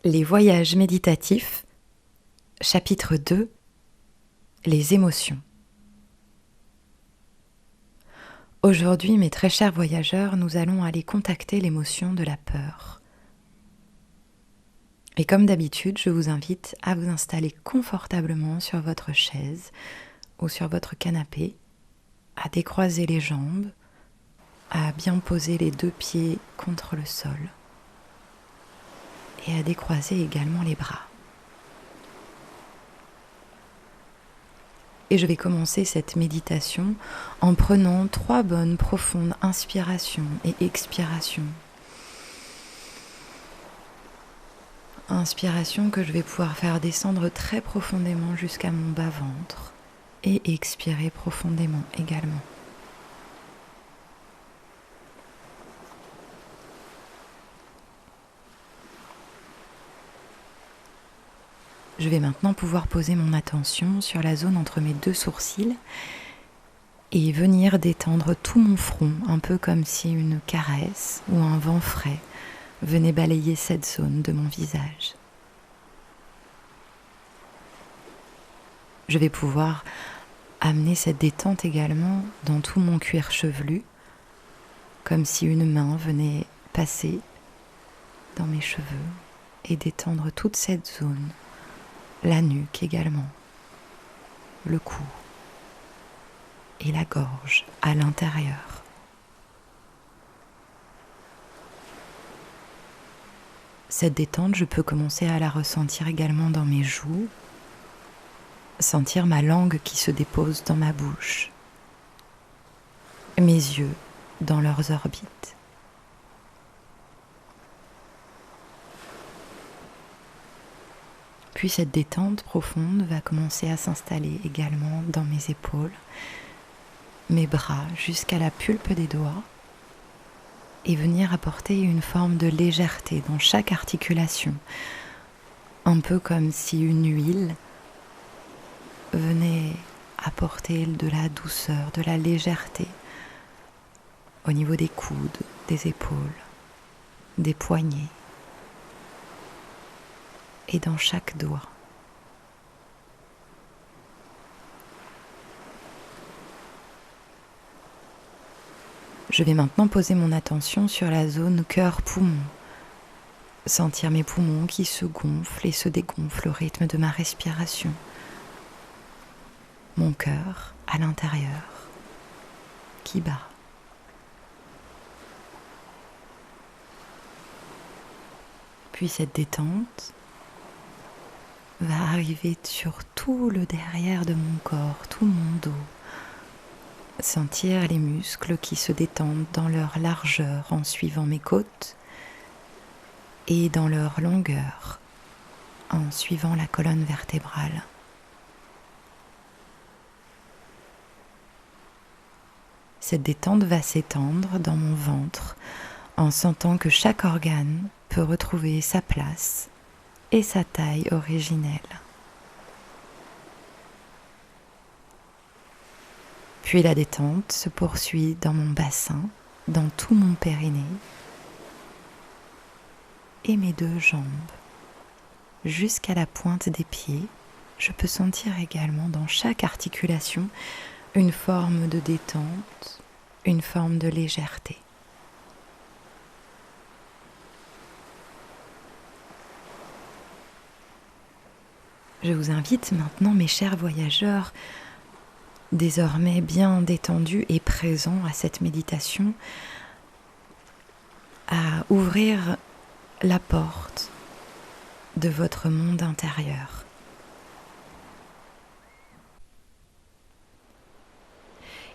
Les voyages méditatifs, chapitre 2, les émotions. Aujourd'hui, mes très chers voyageurs, nous allons aller contacter l'émotion de la peur. Et comme d'habitude, je vous invite à vous installer confortablement sur votre chaise ou sur votre canapé, à décroiser les jambes, à bien poser les 2 pieds contre le sol et à décroiser également les bras. Et je vais commencer cette méditation en prenant 3 bonnes profondes inspirations et expirations. Inspiration que je vais pouvoir faire descendre très profondément jusqu'à mon bas-ventre et expirer profondément également. Je vais maintenant pouvoir poser mon attention sur la zone entre mes 2 sourcils et venir détendre tout mon front, un peu comme si une caresse ou un vent frais venait balayer cette zone de mon visage. Je vais pouvoir amener cette détente également dans tout mon cuir chevelu, comme si une main venait passer dans mes cheveux et détendre toute cette zone. La nuque également, le cou et la gorge à l'intérieur. Cette détente, je peux commencer à la ressentir également dans mes joues, sentir ma langue qui se dépose dans ma bouche, mes yeux dans leurs orbites. Puis cette détente profonde va commencer à s'installer également dans mes épaules, mes bras jusqu'à la pulpe des doigts et venir apporter une forme de légèreté dans chaque articulation, un peu comme si une huile venait apporter de la douceur, de la légèreté au niveau des coudes, des épaules, des poignets et dans chaque doigt. Je vais maintenant poser mon attention sur la zone cœur-poumon, sentir mes poumons qui se gonflent et se dégonflent au rythme de ma respiration. Mon cœur à l'intérieur qui bat. Puis cette détente va arriver sur tout le derrière de mon corps, tout mon dos. Sentir les muscles qui se détendent dans leur largeur en suivant mes côtes et dans leur longueur en suivant la colonne vertébrale. Cette détente va s'étendre dans mon ventre en sentant que chaque organe peut retrouver sa place et sa taille originelle. Puis la détente se poursuit dans mon bassin, dans tout mon périnée et mes 2 jambes. Jusqu'à la pointe des pieds, je peux sentir également dans chaque articulation une forme de détente, une forme de légèreté. Je vous invite maintenant, mes chers voyageurs, désormais bien détendus et présents à cette méditation, à ouvrir la porte de votre monde intérieur.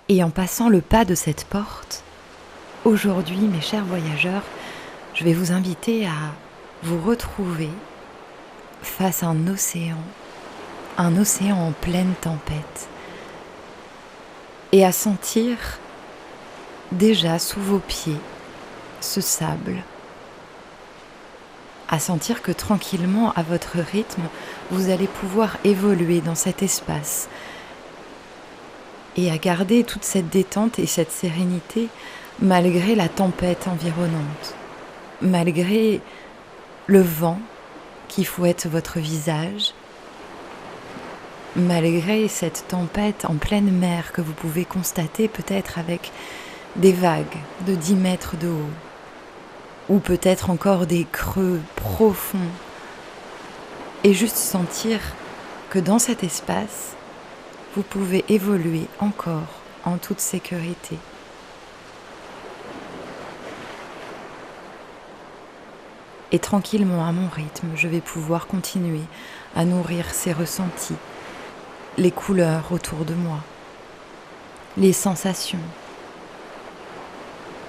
Et en passant le pas de cette porte, aujourd'hui, mes chers voyageurs, je vais vous inviter à vous retrouver face à un océan en pleine tempête, et à sentir déjà sous vos pieds ce sable, à sentir que tranquillement, à votre rythme, vous allez pouvoir évoluer dans cet espace et à garder toute cette détente et cette sérénité malgré la tempête environnante, malgré le vent qui fouette votre visage, malgré cette tempête en pleine mer que vous pouvez constater peut-être avec des vagues de 10 mètres de haut, ou peut-être encore des creux profonds, et juste sentir que dans cet espace, vous pouvez évoluer encore en toute sécurité. Et tranquillement, à mon rythme, je vais pouvoir continuer à nourrir ces ressentis, les couleurs autour de moi, les sensations.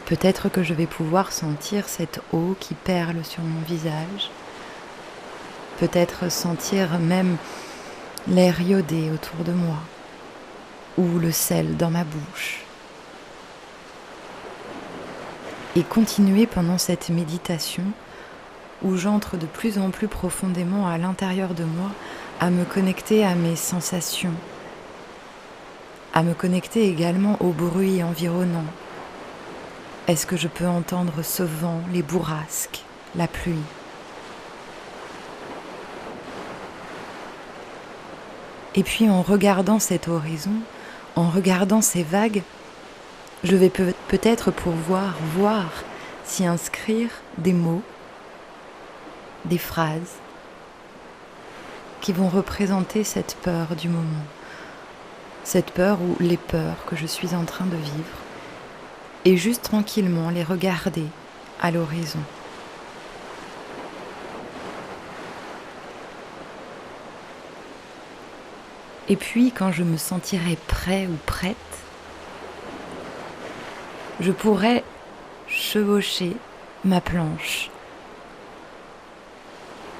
Peut-être que je vais pouvoir sentir cette eau qui perle sur mon visage, peut-être sentir même l'air iodé autour de moi, ou le sel dans ma bouche. Et continuer pendant cette méditation où j'entre de plus en plus profondément à l'intérieur de moi, à me connecter à mes sensations, à me connecter également au bruit environnant. Est-ce que je peux entendre ce vent, les bourrasques, la pluie? Et puis en regardant cet horizon, en regardant ces vagues, je vais peut-être pouvoir voir s'y inscrire des mots, des phrases qui vont représenter cette peur du moment, cette peur ou les peurs que je suis en train de vivre, et juste tranquillement les regarder à l'horizon. Et puis quand je me sentirai prêt ou prête, je pourrai chevaucher ma planche.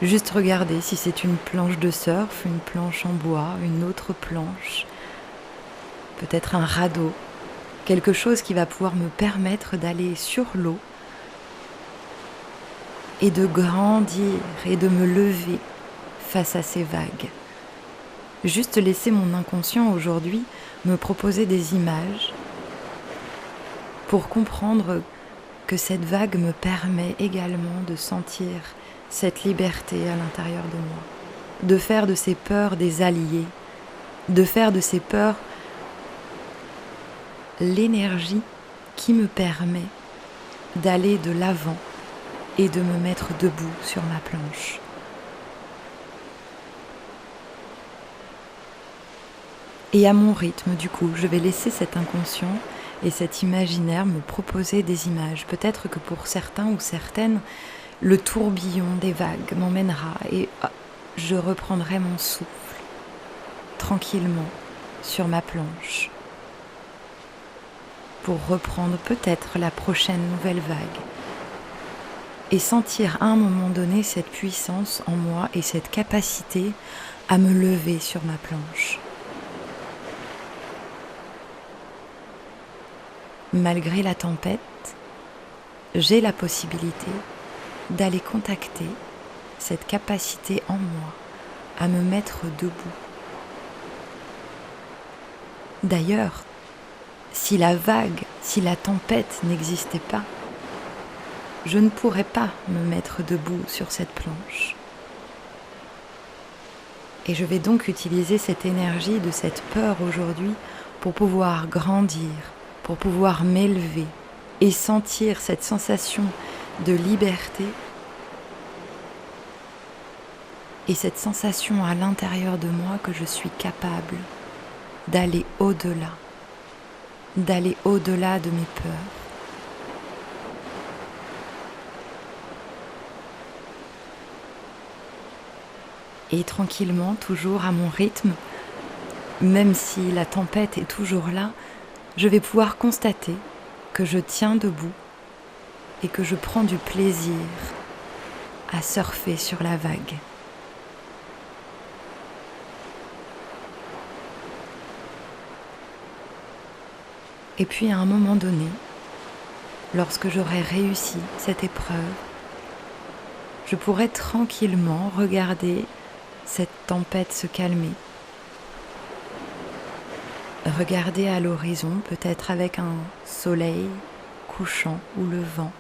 Juste regarder si c'est une planche de surf, une planche en bois, une autre planche, peut-être un radeau, quelque chose qui va pouvoir me permettre d'aller sur l'eau et de grandir et de me lever face à ces vagues. Juste laisser mon inconscient aujourd'hui me proposer des images pour comprendre que cette vague me permet également de sentir cette liberté à l'intérieur de moi, de faire de ces peurs des alliés, de faire de ces peurs l'énergie qui me permet d'aller de l'avant et de me mettre debout sur ma planche. Et à mon rythme, du coup, je vais laisser cet inconscient et cet imaginaire me proposer des images. Peut-être que pour certains ou certaines, le tourbillon des vagues m'emmènera et je reprendrai mon souffle tranquillement sur ma planche pour reprendre peut-être la prochaine nouvelle vague et sentir à un moment donné cette puissance en moi et cette capacité à me lever sur ma planche. Malgré la tempête, j'ai la possibilité d'aller contacter cette capacité en moi à me mettre debout. D'ailleurs, si la vague, si la tempête n'existait pas, je ne pourrais pas me mettre debout sur cette planche. Et je vais donc utiliser cette énergie de cette peur aujourd'hui pour pouvoir grandir, pour pouvoir m'élever et sentir cette sensation de liberté et cette sensation à l'intérieur de moi que je suis capable d'aller au-delà de mes peurs. Et tranquillement, toujours à mon rythme, même si la tempête est toujours là, je vais pouvoir constater que je tiens debout et que je prends du plaisir à surfer sur la vague. Et puis à un moment donné, lorsque j'aurai réussi cette épreuve, je pourrai tranquillement regarder cette tempête se calmer. Regarder à l'horizon, peut-être avec un soleil couchant ou levant.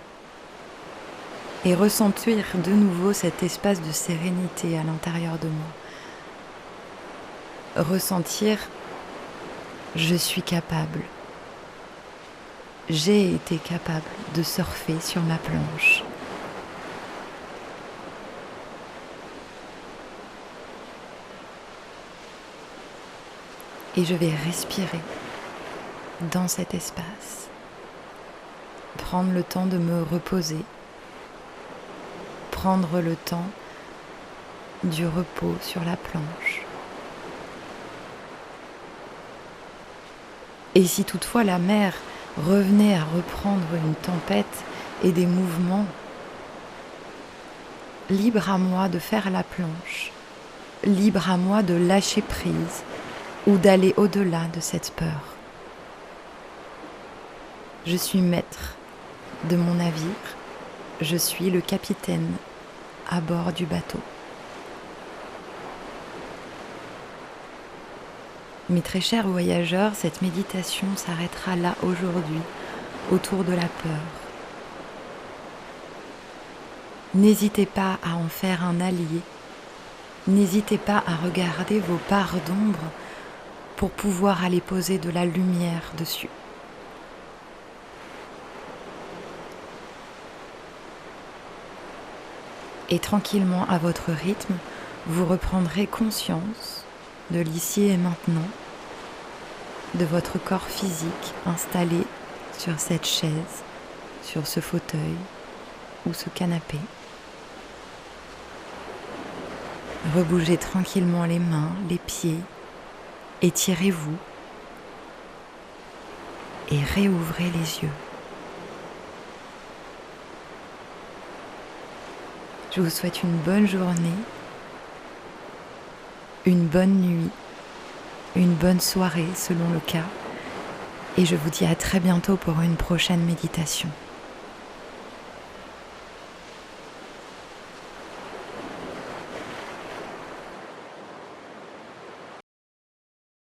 et ressentir de nouveau cet espace de sérénité à l'intérieur de moi. Ressentir, je suis capable, j'ai été capable de surfer sur ma planche. Et je vais respirer dans cet espace, prendre le temps de me reposer, prendre le temps du repos sur la planche. Et si toutefois la mer revenait à reprendre une tempête et des mouvements, libre à moi de faire la planche, libre à moi de lâcher prise ou d'aller au-delà de cette peur. Je suis maître de mon navire, je suis le capitaine à bord du bateau. Mes très chers voyageurs, cette méditation s'arrêtera là aujourd'hui, autour de la peur. N'hésitez pas à en faire un allié, n'hésitez pas à regarder vos parts d'ombre pour pouvoir aller poser de la lumière dessus. Et tranquillement, à votre rythme, vous reprendrez conscience de l'ici et maintenant, de votre corps physique installé sur cette chaise, sur ce fauteuil ou ce canapé. Rebougez tranquillement les mains, les pieds, étirez-vous et réouvrez les yeux. Je vous souhaite une bonne journée, une bonne nuit, une bonne soirée selon le cas, et je vous dis à très bientôt pour une prochaine méditation.